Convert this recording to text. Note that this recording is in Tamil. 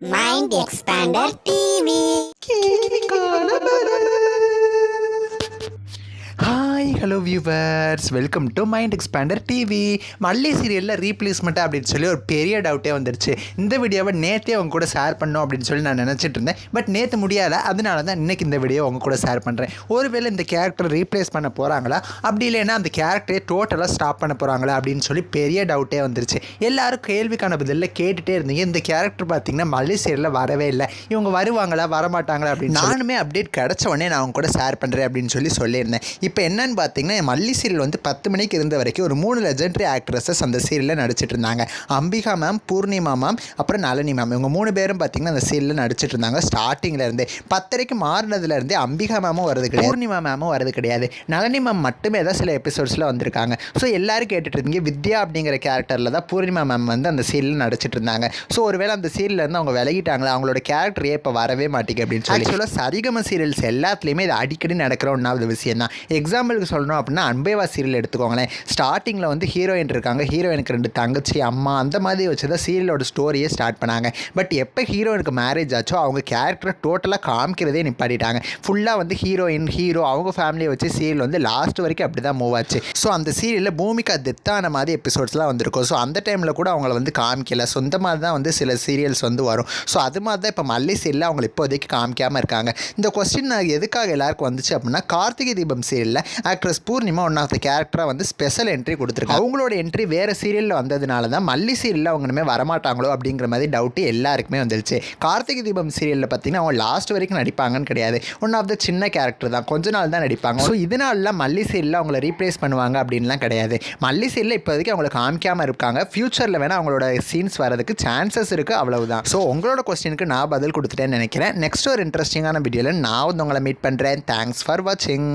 Mind Expander TV. Hi hello viewers, welcome to mind expander TV. மல்லி சீரியலில் ரீப்ளேஸ்மெண்ட்டாக அப்படின்னு சொல்லி ஒரு பெரிய டவுட்டே வந்துருச்சு. இந்த வீடியோவை நேற்றே அவங்க கூட ஷேர் பண்ணோம் அப்படின்னு சொல்லி நான் நினச்சிட்டு இருந்தேன். பட் நேற்று முடியாத, அதனால தான் இன்றைக்கி இந்த வீடியோ அவங்க கூட ஷேர் பண்ணுறேன். ஒருவேளை இந்த கேரக்டர் ரீப்ளேஸ் பண்ண போகிறாங்களா, அப்படி இல்லைன்னா அந்த கேரக்டரை டோட்டலாக ஸ்டாப் பண்ண போகிறாங்களா அப்படின்னு சொல்லி பெரிய டவுட்டே வந்துருச்சு. எல்லாரும் கேள்விக்கான பதிலில் கேட்டுகிட்டே இருந்தீங்க. இந்த கேரக்டர் பார்த்திங்கன்னா மல்லி சீரியலில் வரவே இல்லை, இவங்க வருவாங்களா வரமாட்டாங்களா அப்படின்னு நானுமே அப்டேட் கிடச்ச உடனே நான் அவங்க கூட ஷேர் பண்ணுறேன் அப்படின்னு சொல்லியிருந்தேன். இப்போ என்னன்னு பார்த்தீங்கன்னா, மல்லி சீரியல் வந்து 10 மணிக்கு இருந்த வரைக்கும் ஒரு 3 லெஜெண்டரி ஆக்ட்ரஸஸ் அந்த சீரியலில் நடிச்சிட்டு இருந்தாங்க. அம்பிகா மேம், பூர்ணிமா மேம், அப்புறம் நளினி மேம். இவங்க 3 பேரும் பார்த்தீங்கன்னா அந்த சீரியலில் நடிச்சிட்டு இருந்தாங்க. ஸ்டார்டிங்கில் இருந்தே 10:30க்கு மாறினதுலேருந்தே அம்பிகா மேமும் வரது கிடையாது, பூர்ணிமா மேமும் வரது கிடையாது. நளினி மேம் மட்டுமே தான் சில எபிசோட்ஸில் வந்திருக்காங்க. ஸோ எல்லாரும் கேட்டுட்டு இருந்தீங்க, வித்யா அப்படிங்கிற கேரக்டரில் தான் பூர்ணிமா மேம் வந்து அந்த சீரியலில் நடிச்சிட்டு இருந்தாங்க. ஸோ ஒருவேளை அந்த சீரியல்லேருந்து அவங்க விலகிட்டாங்களா, அவங்களோட கேரக்டரே இப்போ வரவே மாட்டேங்க அப்படின்னு சொல்லி. ஆக்சுவலாக சரிகம சீரியல்ஸ் எல்லாத்துலேயுமே இது அடிக்கடி நடக்கிற ஒன்றாவது விஷயம் தான். எக்ஸாம்பிளுக்கு சொல்லணும் அப்படின்னா அன்பேவா சீரியல் எடுத்துக்கோங்களேன். ஸ்டார்டிங்கில் வந்து ஹீரோயின் இருக்காங்க, ஹீரோயினுக்கு 2 தங்கச்சி, அம்மா, அந்த மாதிரி வச்சு தான் சீரியலோட ஸ்டோரியே ஸ்டார்ட் பண்ணாங்க. பட் எப்போ ஹீரோயினுக்கு மேரேஜ் ஆச்சோ அவங்க கேரக்டரை டோட்டலாக காமிக்கிறதே நிப்பாட்டிட்டாங்க. ஃபுல்லாக வந்து ஹீரோயின், ஹீரோ, அவங்க ஃபேமிலியை வச்சு சீரியல் வந்து லாஸ்ட் வரைக்கும் அப்படி தான் மூவ் ஆச்சு. ஸோ அந்த சீரியலில் பூமிகா டெத்தான மாதிரி எபிசோட்ஸ்லாம் வந்திருக்கும். ஸோ அந்த டைமில் கூட அவங்கள வந்து காமிக்கல. ஸோ இந்த மாதிரி தான் வந்து சில சீரியல்ஸ் வந்து வரும். ஸோ அது மாதிரி தான் இப்போ மல்லி சீரியலில் அவங்களை இப்போதைக்கு காமிக்காமல் இருக்காங்க. இந்த கொஸ்டின் எதுக்காக எல்லாருக்கும் வந்துச்சு அப்படின்னா, கார்த்திகை தீபம் சீரியலில் actress Poornima one of the கேரக்டராக வந்து ஸ்பெஷல் என்ட்ரி கொடுத்துருக்காங்க. அவங்களோட என்ட்ரி வேறு சீரியலில் வந்ததுனால தான் மல்லி சீரியலில் அவங்க இனிமேல் வரமாட்டாங்களோ அப்படிங்கிற மாதிரி டவுட்டு எல்லாருக்குமே வந்துருச்சு. கார்த்திகை தீபம் சீரியலில் பார்த்தீங்கன்னா அவங்க லாஸ்ட் வரைக்கும் நடிப்பாங்கன்னு கிடையாது. ஒன் ஆஃப் த சின்ன கேரக்டர் தான், கொஞ்ச நாள் தான் நடிப்பாங்க. ஸோ இதனாலலாம் மல்லி சீரியலில் அவங்கள ரீப்ளேஸ் பண்ணுவாங்க அப்படின்லாம் கிடையாது. மல்லி சீரியலில் இப்போதைக்கு அவங்களை காமிக்காமல் இருக்காங்க. ஃபியூச்சரில் வேணால் அவங்களோட சீன்ஸ் வரதுக்கு சான்சஸ் இருக்குது, அவ்வளவுதான். ஸோ உங்களோட கொஸ்டினுக்கு நான் பதில் கொடுத்துட்டேன்னு நினைக்கிறேன். நெக்ஸ்ட் ஒரு இன்ட்ரெஸ்டிங்கான வீடியோவில் நான் வந்து உங்களை மீட் பண்ணுறேன். தேங்க்ஸ் ஃபார் வாட்சிங்.